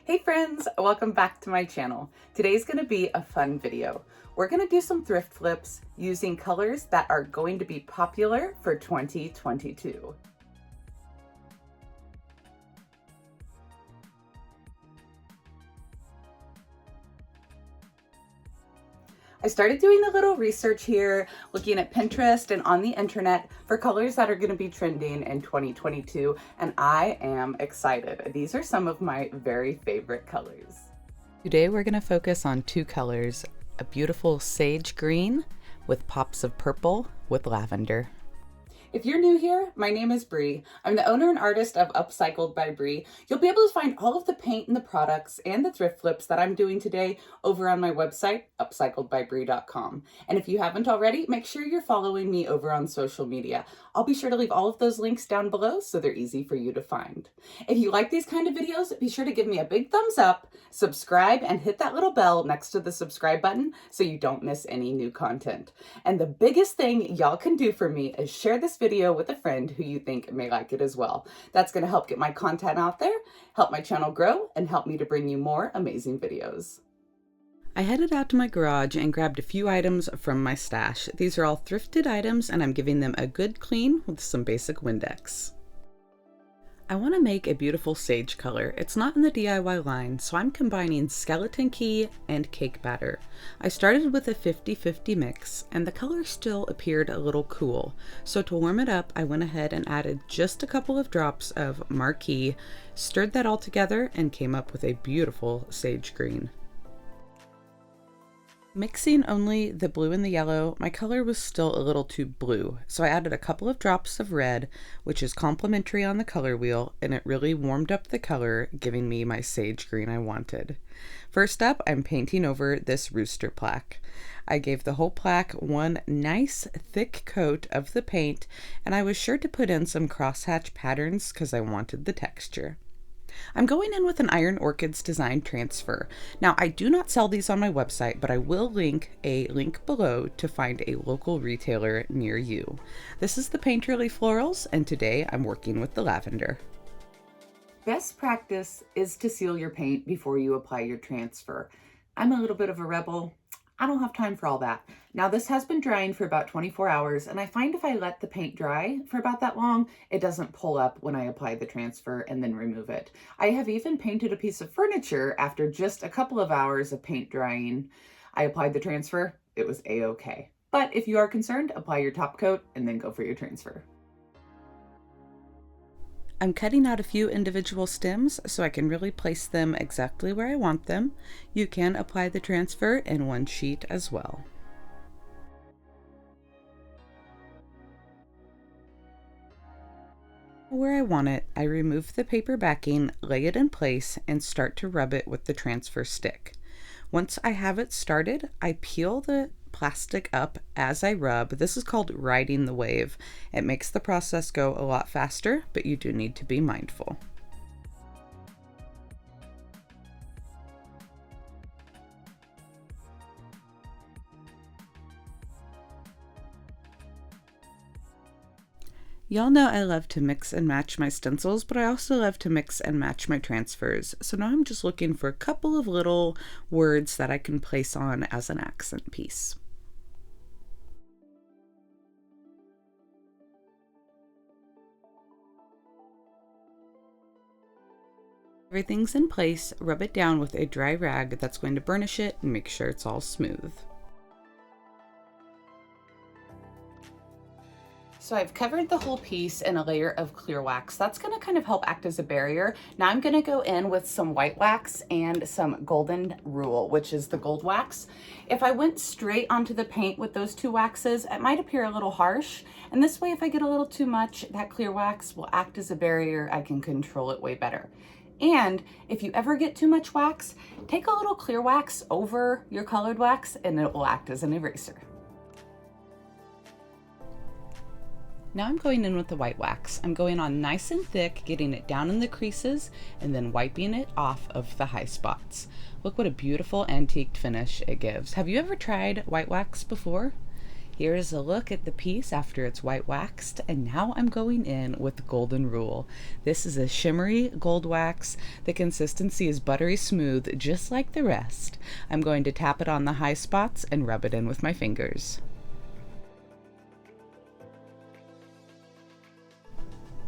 Hey friends, welcome back to my channel. Today's going to be a fun video. We're going to do some thrift flips using colors that are going to be popular for 2022. I started doing a little research here, looking at Pinterest and on the internet for colors that are going to be trending in 2022, and I am excited. These are some of my very favorite colors. Today we're going to focus on two colors, a beautiful sage green with pops of purple with lavender. If you're new here, my name is Bree. I'm the owner and artist of Upcycled by Bree. You'll be able to find all of the paint and the products and the thrift flips that I'm doing today over on my website, upcycledbybree.com. And if you haven't already, make sure you're following me over on social media. I'll be sure to leave all of those links down below so they're easy for you to find. If you like these kind of videos, be sure to give me a big thumbs up, subscribe, and hit that little bell next to the subscribe button so you don't miss any new content. And the biggest thing y'all can do for me is share this video with a friend who you think may like it as well. That's going to help get my content out there, help my channel grow, and help me to bring you more amazing videos. I headed out to my garage and grabbed a few items from my stash. These are all thrifted items and I'm giving them a good clean with some basic Windex. I want to make a beautiful sage color. It's not in the DIY line, so I'm combining skeleton key and cake batter. I started with a 50-50 mix, and the color still appeared a little cool. So to warm it up, I went ahead and added just a couple of drops of Marquee, stirred that all together, and came up with a beautiful sage green. Mixing only the blue and the yellow, my color was still a little too blue, so I added a couple of drops of red, which is complementary on the color wheel, and it really warmed up the color, giving me my sage green I wanted. First up, I'm painting over this rooster plaque. I gave the whole plaque one nice thick coat of the paint, and I was sure to put in some crosshatch patterns because I wanted the texture. I'm going in with an Iron Orchids design transfer. Now, I do not sell these on my website, but I will link a link below to find a local retailer near you. This is the Painterly Florals, and today I'm working with the lavender. Best practice is to seal your paint before you apply your transfer. I'm a little bit of a rebel. I don't have time for all that. Now this has been drying for about 24 hours and I find if I let the paint dry for about that long, it doesn't pull up when I apply the transfer and then remove it. I have even painted a piece of furniture after just a couple of hours of paint drying. I applied the transfer, it was a-okay. But if you are concerned, apply your top coat and then go for your transfer. I'm cutting out a few individual stems so I can really place them exactly where I want them. You can apply the transfer in one sheet as well. Where I want it, I remove the paper backing, lay it in place, and start to rub it with the transfer stick. Once I have it started, I peel the plastic up as I rub. This is called riding the wave. It makes the process go a lot faster, but you do need to be mindful. Y'all know I love to mix and match my stencils, but I also love to mix and match my transfers. So now I'm just looking for a couple of little words that I can place on as an accent piece. Everything's in place, rub it down with a dry rag that's going to burnish it and make sure it's all smooth. So I've covered the whole piece in a layer of clear wax. That's going to kind of help act as a barrier. Now I'm going to go in with some white wax and some golden rule, which is the gold wax. If I went straight onto the paint with those two waxes, it might appear a little harsh. And this way, if I get a little too much, that clear wax will act as a barrier. I can control it way better. And if you ever get too much wax, take a little clear wax over your colored wax and it will act as an eraser. Now I'm going in with the white wax. I'm going on nice and thick, getting it down in the creases and then wiping it off of the high spots. Look what a beautiful antiqued finish it gives. Have you ever tried white wax before? Here's a look at the piece after it's white waxed, and now I'm going in with Golden Rule. This is a shimmery gold wax. The consistency is buttery smooth, just like the rest. I'm going to tap it on the high spots and rub it in with my fingers.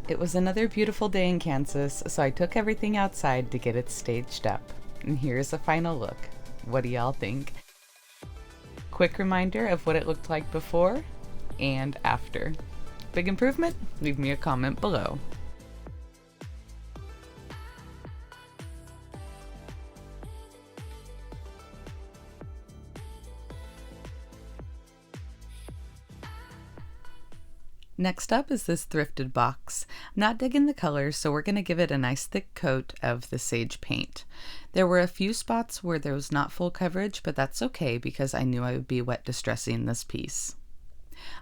It was another beautiful day in Kansas, so I took everything outside to get it staged up. And here's a final look. What do y'all think? Quick reminder of what it looked like before and after. Big improvement? Leave me a comment below. Next up is this thrifted box. I'm not digging the colors, so we're going to give it a nice thick coat of the sage paint. There were a few spots where there was not full coverage, but that's okay because I knew I would be wet distressing this piece.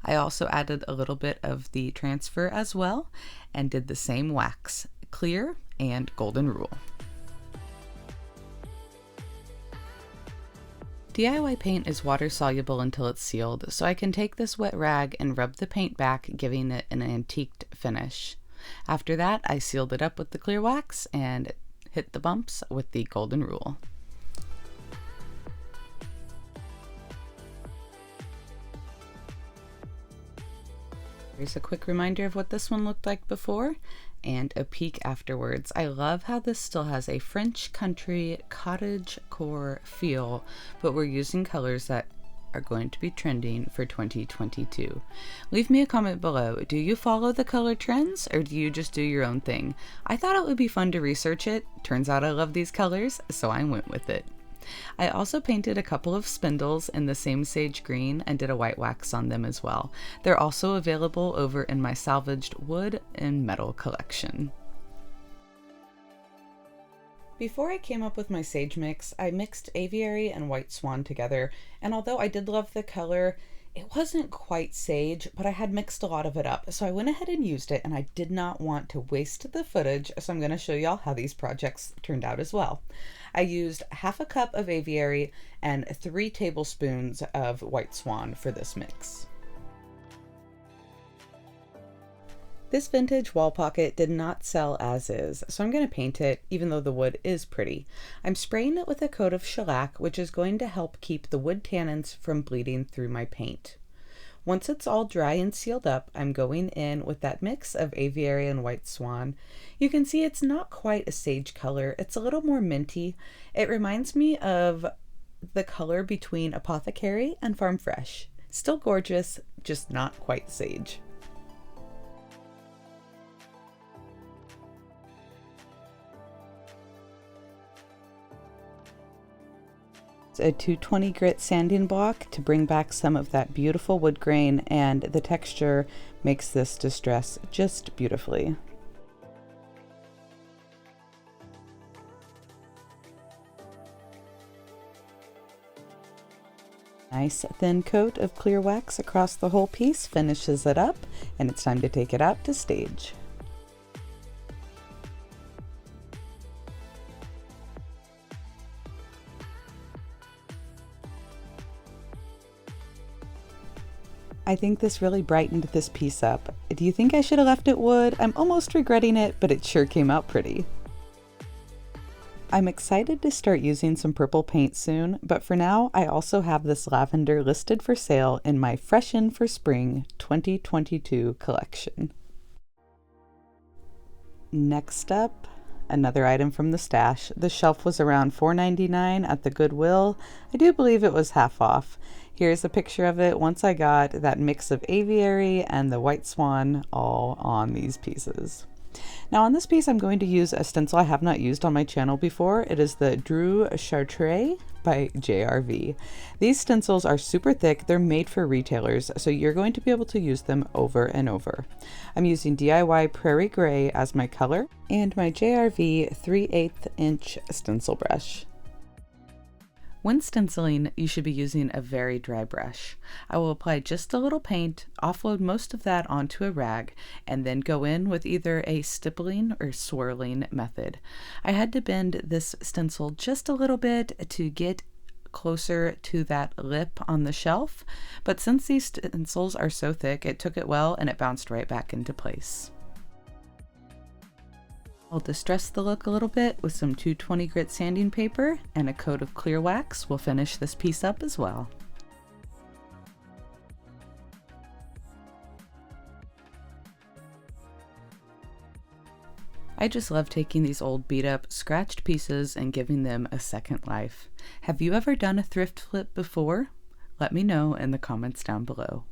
I also added a little bit of the transfer as well and did the same wax, clear and Golden Rule. DIY paint is water soluble until it's sealed, so I can take this wet rag and rub the paint back, giving it an antiqued finish. After that, I sealed it up with the clear wax and hit the bumps with the Golden Rule. Here's a quick reminder of what this one looked like before and a peek afterwards. I love how this still has a French country cottage core feel, but we're using colors that are going to be trending for 2022. Leave me a comment below. Do you follow the color trends or do you just do your own thing? I thought it would be fun to research it. Turns out I love these colors, so I went with it. I also painted a couple of spindles in the same sage green and did a white wax on them as well. They're also available over in my salvaged wood and metal collection. Before I came up with my sage mix, I mixed Aviary and White Swan together, and although I did love the color, it wasn't quite sage, but I had mixed a lot of it up, so I went ahead and used it, and I did not want to waste the footage, so I'm going to show y'all how these projects turned out as well. I used half a cup of Aviary and 3 tablespoons of White Swan for this mix. This vintage wall pocket did not sell as is, so I'm going to paint it even though the wood is pretty. I'm spraying it with a coat of shellac, which is going to help keep the wood tannins from bleeding through my paint. Once it's all dry and sealed up, I'm going in with that mix of Aviary and White Swan. You can see it's not quite a sage color, it's a little more minty. It reminds me of the color between Apothecary and Farm Fresh. Still gorgeous, just not quite sage. A 220 grit sanding block to bring back some of that beautiful wood grain, and the texture makes this distress just beautifully. Nice thin coat of clear wax across the whole piece finishes it up, and it's time to take it out to stage. I think this really brightened this piece up. Do you think I should have left it wood? I'm almost regretting it, but it sure came out pretty. I'm excited to start using some purple paint soon, but for now I also have this lavender listed for sale in my Fresh In for Spring 2022 collection. Next up, another item from the stash. The shelf was around $4.99 at the Goodwill. I do believe it was half off. Here's a picture of it once I got that mix of Aviary and the White Swan all on these pieces. Now on this piece I'm going to use a stencil I have not used on my channel before. It is the Dreaux Chartres by JRV. These stencils are super thick, they're made for retailers, so you're going to be able to use them over and over. I'm using DIY Prairie Gray as my color and my JRV 3/8 inch stencil brush. When stenciling, you should be using a very dry brush. I will apply just a little paint, offload most of that onto a rag, and then go in with either a stippling or swirling method. I had to bend this stencil just a little bit to get closer to that lip on the shelf, but since these stencils are so thick, it took it well and it bounced right back into place. I'll distress the look a little bit with some 220 grit sanding paper and a coat of clear wax will finish this piece up as well. I just love taking these old beat up, scratched pieces and giving them a second life. Have you ever done a thrift flip before? Let me know in the comments down below.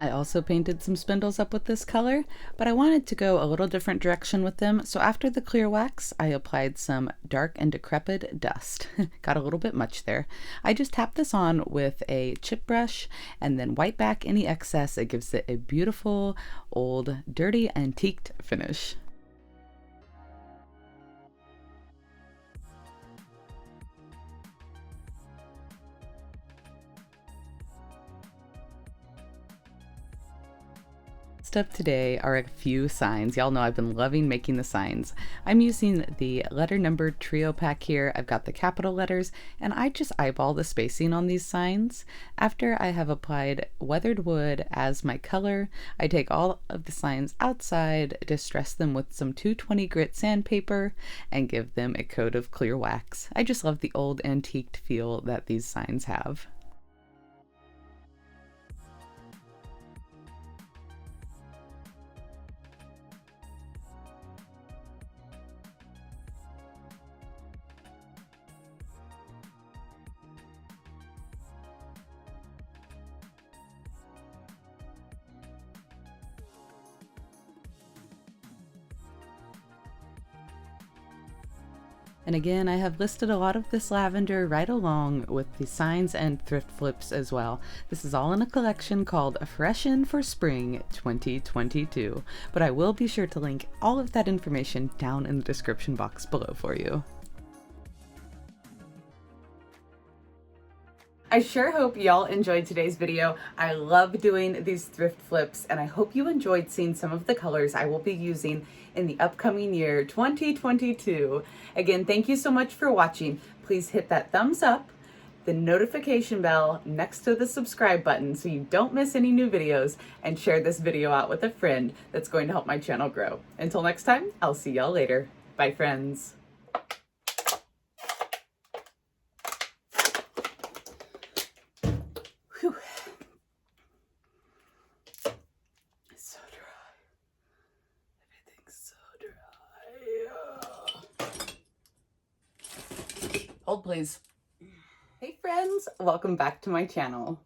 I also painted some spindles up with this color, but I wanted to go a little different direction with them, so after the clear wax, I applied some dark and decrepit dust. Got a little bit much there. I just tapped this on with a chip brush and then wipe back any excess. It gives it a beautiful, old, dirty, antiqued finish. Next up today are a few signs. Y'all know I've been loving making the signs. I'm using the letter numbered trio pack here. I've got the capital letters and I just eyeball the spacing on these signs. After I have applied weathered wood as my color, I take all of the signs outside, distress them with some 220 grit sandpaper, and give them a coat of clear wax. I just love the old antiqued feel that these signs have. And again, I have listed a lot of this lavender right along with the signs and thrift flips as well. This is all in a collection called Freshen for Spring 2022, but I will be sure to link all of that information down in the description box below for you. I sure hope y'all enjoyed today's video. I love doing these thrift flips and I hope you enjoyed seeing some of the colors I will be using in the upcoming year 2022. Again, thank you so much for watching. Please hit that thumbs up, the notification bell next to the subscribe button so you don't miss any new videos, and share this video out with a friend that's going to help my channel grow. Until next time, I'll see y'all later. Bye friends. Whew. It's so dry. Everything's so dry. Hold please. Hey friends, welcome back to my channel.